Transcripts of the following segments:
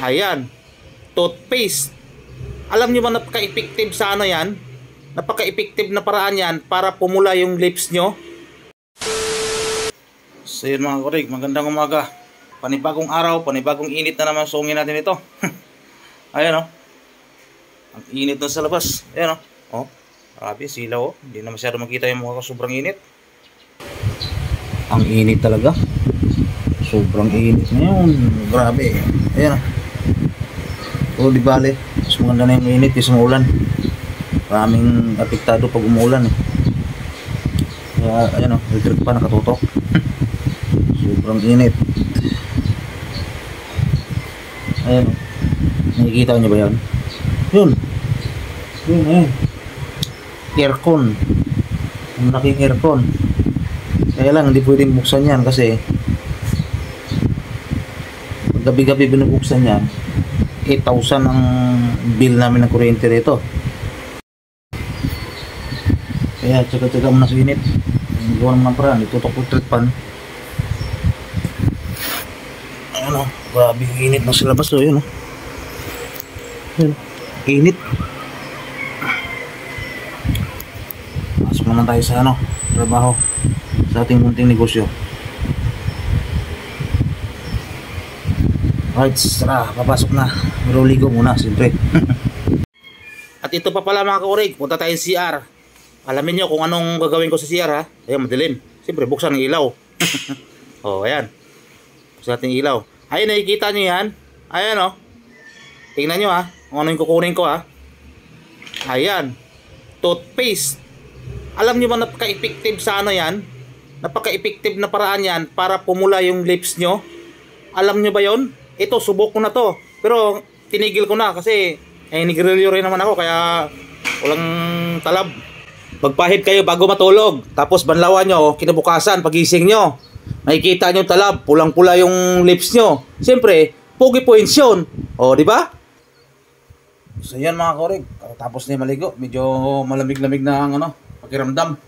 Ayan, toothpaste. Alam nyo ba napaka-effective sa ano yan? Napaka-effective na paraan yan para pumula yung lips nyo. So yun mga korig, magandang umaga. Panibagong araw, panibagong init na naman sungin natin ito. Ayan o. Ang init na sa labas. Ayan o. Grabe, silaw o. Hindi na masyado makita yung mukha ko, sobrang init. Ang init talaga. Sobrang init ngayon. Grabe. Ayan o. Di bale. Mas maganda na yung init kaysa maulan. Maraming apektado pag umulan eh. Kaya ayan o, electric pa nakatutok. Sobrang init. Ayan o. Nakikita nyo ba yan? Yun. Yun eh. Aircon. Ang laking aircon. Kaya lang hindi pwedeng buksan yan kasi pag gabi-gabi binubuksan yan 8,000 ang bill namin ng kuryente rito. Kaya tsaga-tsaga mo na sa init. Gawa naman ng paraan, itutok ko trip pan. Ano, grabe yung init na sa labas o, yun o. Yun, init. Pasok naman tayo sa ano, trabaho. Sa ating munting negosyo. Alright, tara, papasok na. Pero ligo muna, siyempre. At ito pa pala mga kaurig, punta tayo sa CR. Alamin nyo kung anong gagawin ko sa CR ha. Ayan, madilim. Siyempre, buksan ng ilaw. O, ayan. Buksan natin ilaw. Ayun, nakikita nyo yan. Ayan o. Tingnan nyo ha. Kung ano yung kukunin ko ha. Ayan. Toothpaste. Alam nyo ba napaka-effective sa ano yan? Napaka-effective na paraan yan para pumula yung lips nyo. Alam nyo ba yon? Ito, subok ko na to. Pero, tinigil ko na kasi nigrilyo rin naman ako kaya walang talab. Magpahid kayo bago matulog. Tapos banlawan nyo, kinabukasan, pagising nyo. Makikita nyo talab, pulang-pula yung lips nyo. Siyempre, pogi points yun. O, di ba? So, yan mga korig. Tapos na yung maligo. Medyo malamig-lamig na ang ano, pakiramdam.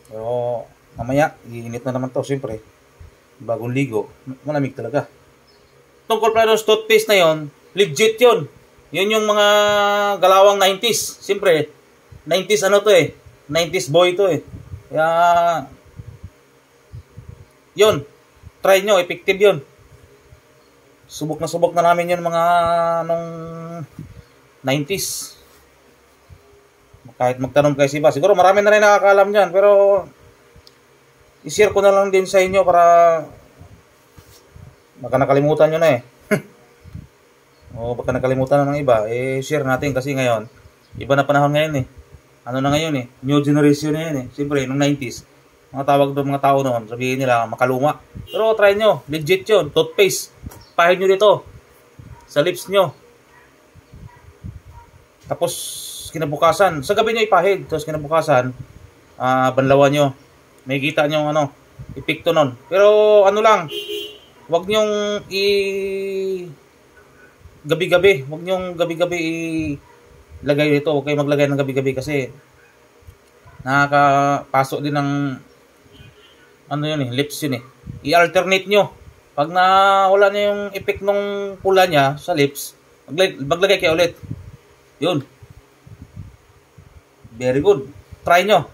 Pero, mamaya, iinit na naman to, siyempre. Bagong ligo, malamig talaga. Tungkol pala sa toothpaste na yon, legit yun. Yun yung mga galawang 90s. Siyempre, 90s ano to eh. 90s boy to eh. Kaya, yun. Try nyo, effective yun. Subok na namin yun mga nung 90s. Kahit magtanong kayo si Iba. Siguro marami na rin nakakaalam dyan. Pero, i-share ko na lang din sa inyo para baka nakalimutan nyo na eh. O baka nakalimutan na ng iba. Share natin kasi ngayon, iba na panahon ngayon eh. Ano na ngayon eh, new generation na yan eh. Siyempre, nung 90s, mga tawag doon, mga tao noon, sabihin nila, makaluma. Pero try nyo, legit yun, toothpaste. Pahid nyo dito, sa lips nyo. Tapos, kinabukasan, sa gabi nyo ipahid, tapos kinabukasan, banlawan nyo. May kita nyo ano, epekto nun. Pero ano lang, wag nyong gabi-gabi, wag nyong gabi-gabi ilagay dito. Huwag kayo maglagay ng gabi-gabi kasi nakakapasok din ng ano yun eh, lips yun eh. I-alternate nyo. Pag wala na yung effect ng pula nya sa lips, maglagay kayo ulit. Yun. Very good. Try nyo.